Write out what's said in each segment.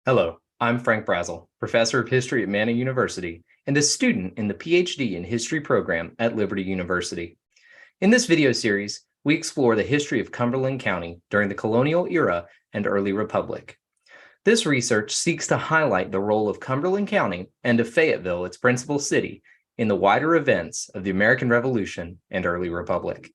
Hello, I'm Frank Brazel, professor of history at Manning University and a student in the PhD in History program at Liberty University. In this video series, we explore the history of Cumberland County during the colonial era and early republic. This research seeks to highlight the role of Cumberland County and of Fayetteville, its principal city, in the wider events of the American Revolution and early republic.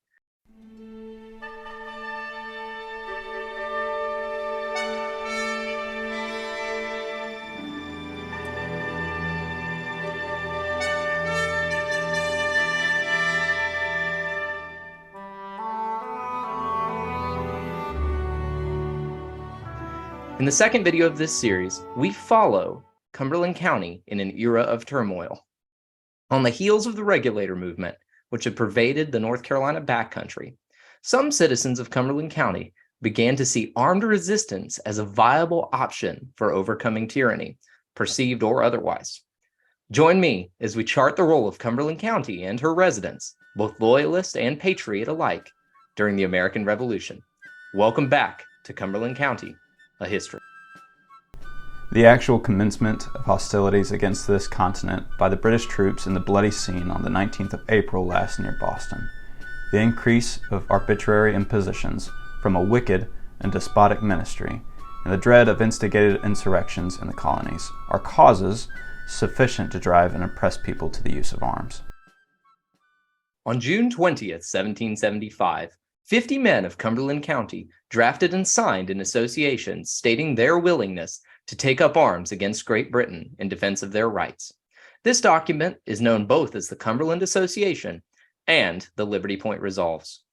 In the second video of this series, we follow Cumberland County in an era of turmoil. On the heels of the regulator movement, which had pervaded the North Carolina backcountry, some citizens of Cumberland County began to see armed resistance as a viable option for overcoming tyranny, perceived or otherwise. Join me as we chart the role of Cumberland County and her residents, both loyalist and patriot alike, during the American Revolution. Welcome back to Cumberland County, a history. The actual commencement of hostilities against this continent by the British troops in the bloody scene on the 19th of April last near Boston, the increase of arbitrary impositions from a wicked and despotic ministry, and the dread of instigated insurrections in the colonies are causes sufficient to drive and impress people to the use of arms. On June 20th, 1775, 50 men of Cumberland County drafted and signed an association stating their willingness to take up arms against Great Britain in defense of their rights. This document is known both as the Cumberland Association and the Liberty Point Resolves.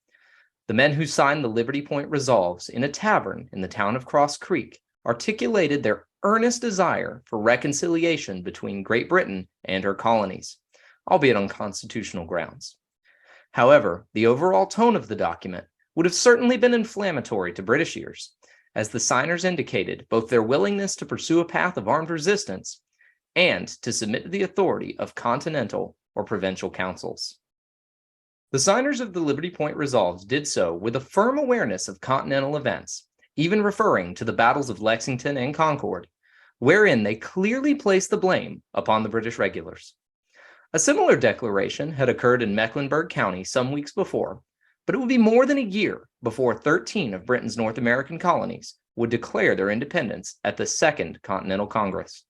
The men who signed the Liberty Point Resolves in a tavern in the town of Cross Creek articulated their earnest desire for reconciliation between Great Britain and her colonies, albeit on constitutional grounds. However, the overall tone of the document would have certainly been inflammatory to British ears, as the signers indicated both their willingness to pursue a path of armed resistance and to submit to the authority of continental or provincial councils. The signers of the Liberty Point Resolves did so with a firm awareness of continental events, even referring to the battles of Lexington and Concord, wherein they clearly placed the blame upon the British regulars. A similar declaration had occurred in Mecklenburg County some weeks before, but it would be more than a year before 13 of Britain's North American colonies would declare their independence at the Second Continental Congress.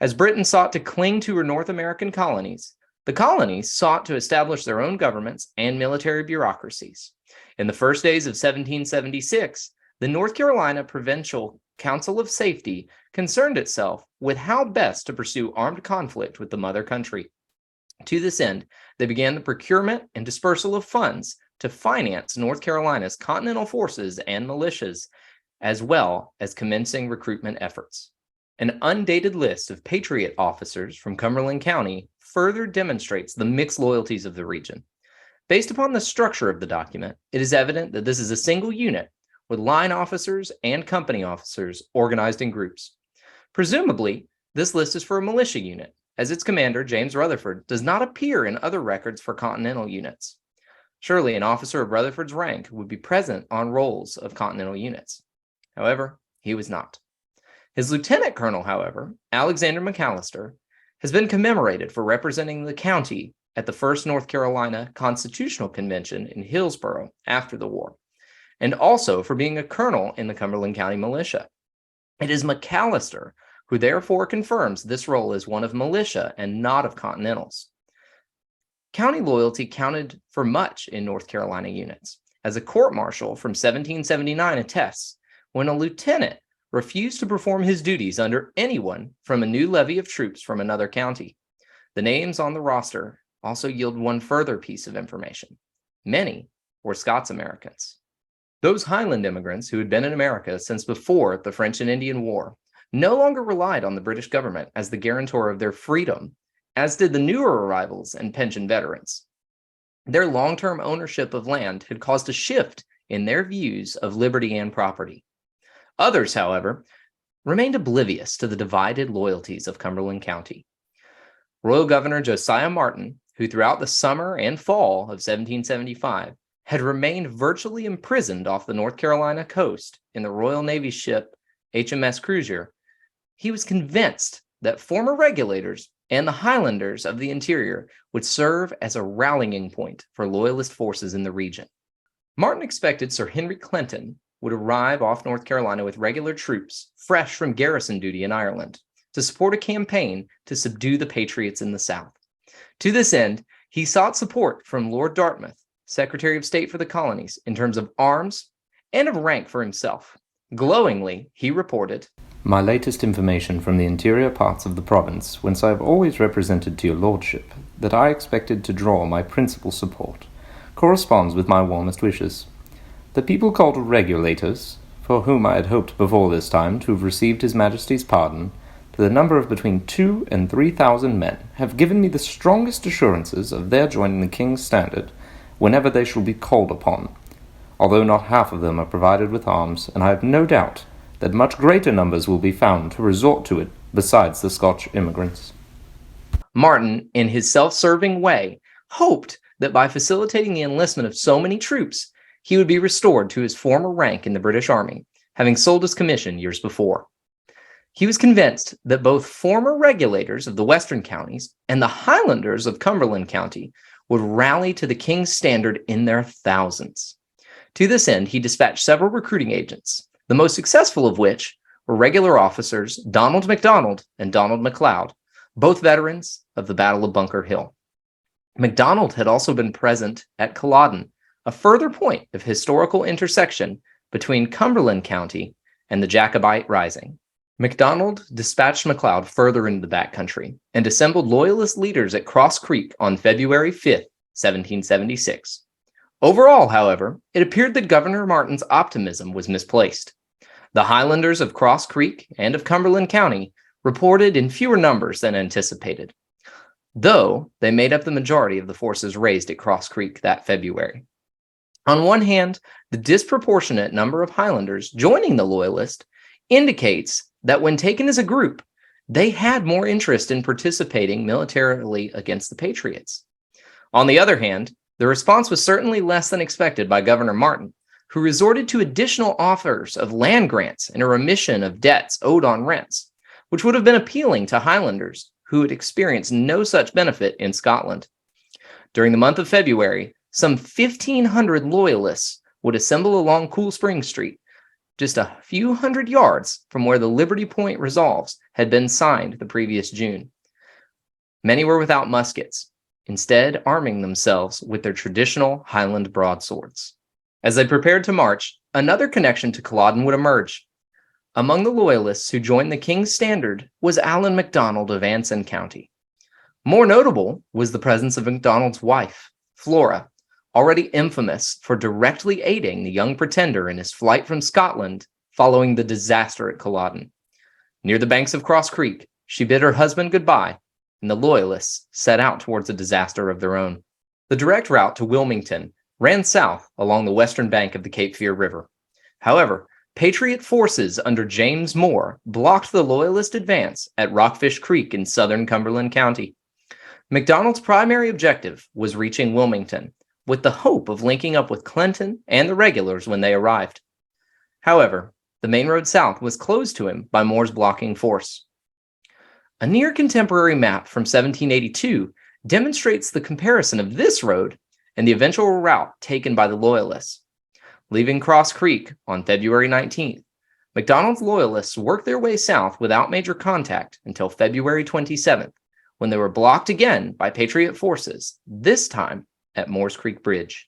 As Britain sought to cling to her North American colonies, the colonies sought to establish their own governments and military bureaucracies. In the first days of 1776, the North Carolina Provincial Council of Safety concerned itself with how best to pursue armed conflict with the mother country. To this end, they began the procurement and dispersal of funds to finance North Carolina's continental forces and militias, as well as commencing recruitment efforts. An undated list of patriot officers from Cumberland County further demonstrates the mixed loyalties of the region. Based upon the structure of the document, it is evident that this is a single unit with line officers and company officers organized in groups. Presumably, this list is for a militia unit, as its commander, James Rutherford, does not appear in other records for continental units. Surely an officer of Rutherford's rank would be present on rolls of continental units. However, he was not. His lieutenant colonel, however, Alexander McAllister, has been commemorated for representing the county at the First North Carolina Constitutional Convention in Hillsborough after the war, and also for being a colonel in the Cumberland County Militia. It is McAllister who therefore confirms this role as one of militia and not of continentals. County loyalty counted for much in North Carolina units, as a court-martial from 1779 attests, when a lieutenant refused to perform his duties under anyone from a new levy of troops from another county. The names on the roster also yield one further piece of information. Many were Scots Americans. Those Highland immigrants who had been in America since before the French and Indian War no longer relied on the British government as the guarantor of their freedom, as did the newer arrivals and pension veterans. Their long-term ownership of land had caused a shift in their views of liberty and property. Others, however, remained oblivious to the divided loyalties of Cumberland County. Royal Governor Josiah Martin, who throughout the summer and fall of 1775 had remained virtually imprisoned off the North Carolina coast in the Royal Navy ship HMS Cruiser, He was convinced that former regulators and the Highlanders of the interior would serve as a rallying point for Loyalist forces in the region. Martin expected Sir Henry Clinton would arrive off North Carolina with regular troops, fresh from garrison duty in Ireland, to support a campaign to subdue the Patriots in the South. To this end, he sought support from Lord Dartmouth, Secretary of State for the Colonies, in terms of arms and of rank for himself. Glowingly, he reported, "My latest information from the interior parts of the province, whence I have always represented to your lordship that I expected to draw my principal support, corresponds with my warmest wishes. The people called regulators, for whom I had hoped before this time to have received his majesty's pardon, to the number of between 2,000 and 3,000 men, have given me the strongest assurances of their joining the king's standard whenever they shall be called upon, although not half of them are provided with arms, and I have no doubt that much greater numbers will be found to resort to it besides the Scotch immigrants." Martin, in his self-serving way, hoped that by facilitating the enlistment of so many troops, he would be restored to his former rank in the British Army, having sold his commission years before. He was convinced that both former regulators of the western counties and the Highlanders of Cumberland County would rally to the king's standard in their thousands. To this end, he dispatched several recruiting agents, the most successful of which were regular officers Donald MacDonald and Donald MacLeod, both veterans of the Battle of Bunker Hill. MacDonald had also been present at Culloden, a further point of historical intersection between Cumberland County and the Jacobite Rising. MacDonald dispatched MacLeod further into the backcountry and assembled Loyalist leaders at Cross Creek on February 5th, 1776. Overall, however, it appeared that Governor Martin's optimism was misplaced. The Highlanders of Cross Creek and of Cumberland County reported in fewer numbers than anticipated, though they made up the majority of the forces raised at Cross Creek that February. On one hand, the disproportionate number of Highlanders joining the Loyalists indicates that when taken as a group, they had more interest in participating militarily against the Patriots. On the other hand, the response was certainly less than expected by Governor Martin, who resorted to additional offers of land grants and a remission of debts owed on rents, which would have been appealing to Highlanders who had experienced no such benefit in Scotland. During the month of February, some 1,500 Loyalists would assemble along Cool Spring Street, just a few hundred yards from where the Liberty Point resolves had been signed the previous June. Many were without muskets, instead arming themselves with their traditional Highland broadswords. As they prepared to march, another connection to Culloden would emerge. Among the Loyalists who joined the King's Standard was Allan MacDonald of Anson County. More notable was the presence of MacDonald's wife, Flora, already infamous for directly aiding the young pretender in his flight from Scotland following the disaster at Culloden. Near the banks of Cross Creek, she bid her husband goodbye, and the Loyalists set out towards a disaster of their own. The direct route to Wilmington ran south along the western bank of the Cape Fear River. However, Patriot forces under James Moore blocked the Loyalist advance at Rockfish Creek in southern Cumberland County. MacDonald's primary objective was reaching Wilmington, with the hope of linking up with Clinton and the regulars when they arrived. However, the main road south was closed to him by Moore's blocking force. A near-contemporary map from 1782 demonstrates the comparison of this road and the eventual route taken by the Loyalists. Leaving Cross Creek on February 19th, MacDonald's Loyalists worked their way south without major contact until February 27th, when they were blocked again by Patriot forces, this time at Moore's Creek Bridge.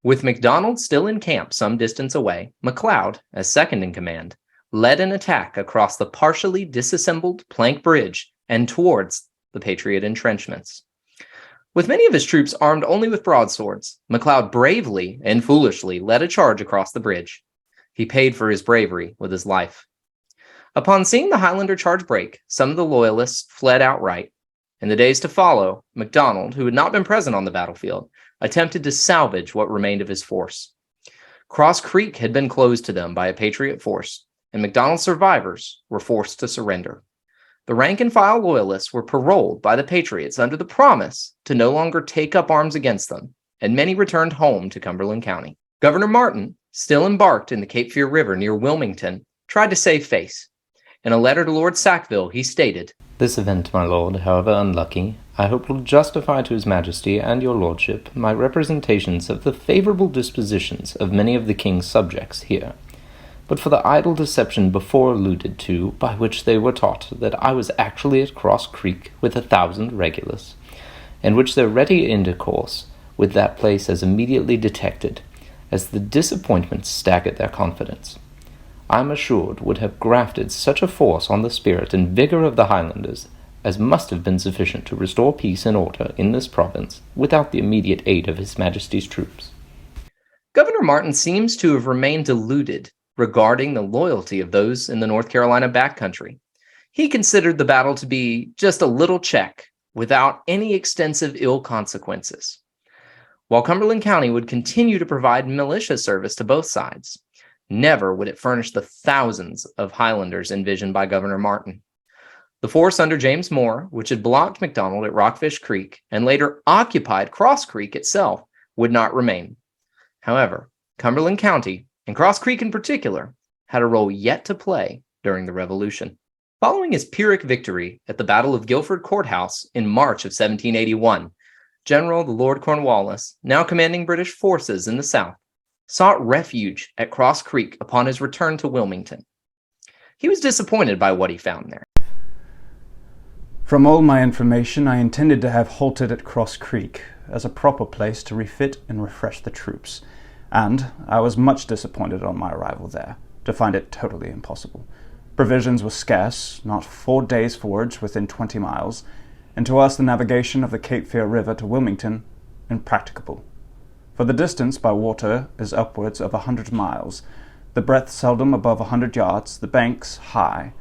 With MacDonald still in camp some distance away, MacLeod, as second in command, led an attack across the partially disassembled plank bridge and towards the Patriot entrenchments. With many of his troops armed only with broadswords, MacLeod bravely and foolishly led a charge across the bridge. He paid for his bravery with his life. Upon seeing the Highlander charge break, some of the Loyalists fled outright. In the days to follow, MacDonald, who had not been present on the battlefield, attempted to salvage what remained of his force. Cross Creek had been closed to them by a Patriot force, and MacDonald's survivors were forced to surrender. The rank-and-file Loyalists were paroled by the Patriots under the promise to no longer take up arms against them, and many returned home to Cumberland County. Governor Martin, still embarked in the Cape Fear River near Wilmington, tried to save face. In a letter to Lord Sackville, he stated, "This event, my lord, however unlucky, I hope will justify to his majesty and your lordship my representations of the favourable dispositions of many of the king's subjects here. But for the idle deception before alluded to, by which they were taught that I was actually at Cross Creek with 1,000 regulars, and which their ready intercourse with that place as immediately detected, as the disappointment staggered their confidence, I am assured would have grafted such a force on the spirit and vigour of the Highlanders as must have been sufficient to restore peace and order in this province without the immediate aid of His Majesty's troops." Governor Martin seems to have remained deluded regarding the loyalty of those in the North Carolina backcountry. He considered the battle to be just a little check without any extensive ill consequences. While Cumberland County would continue to provide militia service to both sides, never would it furnish the thousands of Highlanders envisioned by Governor Martin. The force under James Moore, which had blocked McDonald at Rockfish Creek and later occupied Cross Creek itself, would not remain. However, Cumberland County, and Cross Creek in particular, had a role yet to play during the Revolution. Following his Pyrrhic victory at the Battle of Guilford Courthouse in March of 1781, General Lord Cornwallis, now commanding British forces in the South, sought refuge at Cross Creek upon his return to Wilmington. He was disappointed by what he found there. From all my information, I intended to have halted at Cross Creek as a proper place to refit and refresh the troops, and I was much disappointed on my arrival there to find it totally impossible. Provisions were scarce, not 4 days' forage within 20 miles, and to us the navigation of the Cape Fear River to Wilmington impracticable. For the distance by water is upwards of 100 miles, the breadth seldom above 100 yards, the banks high,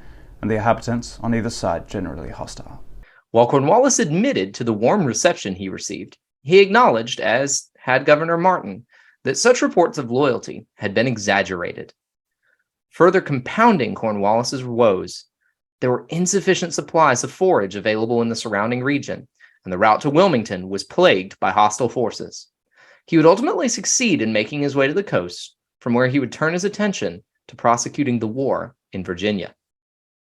and the inhabitants on either side generally hostile. While Cornwallis admitted to the warm reception he received, he acknowledged, as had Governor Martin, that such reports of loyalty had been exaggerated. Further compounding Cornwallis's woes, there were insufficient supplies of forage available in the surrounding region, and the route to Wilmington was plagued by hostile forces. He would ultimately succeed in making his way to the coast, from where he would turn his attention to prosecuting the war in Virginia.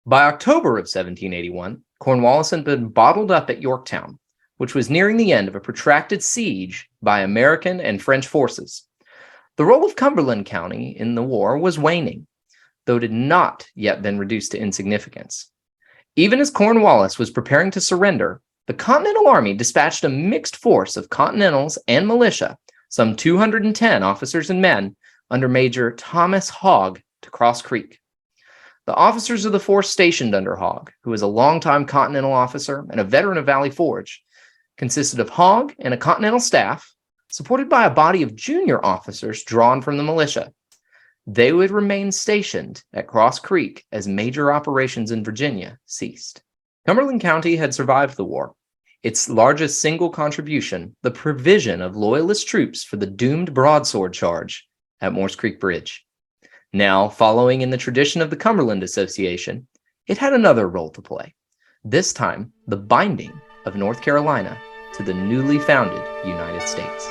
By October of 1781, Cornwallis had been bottled up at Yorktown, which was nearing the end of a protracted siege by American and French forces. The role of Cumberland County in the war was waning, though it had not yet been reduced to insignificance. Even as Cornwallis was preparing to surrender, the Continental Army dispatched a mixed force of Continentals and militia, some 210 officers and men, under Major Thomas Hogg to Cross Creek. The officers of the force stationed under Hogg, who was a longtime Continental officer and a veteran of Valley Forge, consisted of Hogg and a Continental staff, supported by a body of junior officers drawn from the militia. They would remain stationed at Cross Creek as major operations in Virginia ceased. Cumberland County had survived the war. Its largest single contribution, the provision of Loyalist troops for the doomed broadsword charge at Morse Creek Bridge. Now, following in the tradition of the Cumberland Association, it had another role to play, this time the binding of North Carolina to the newly founded United States.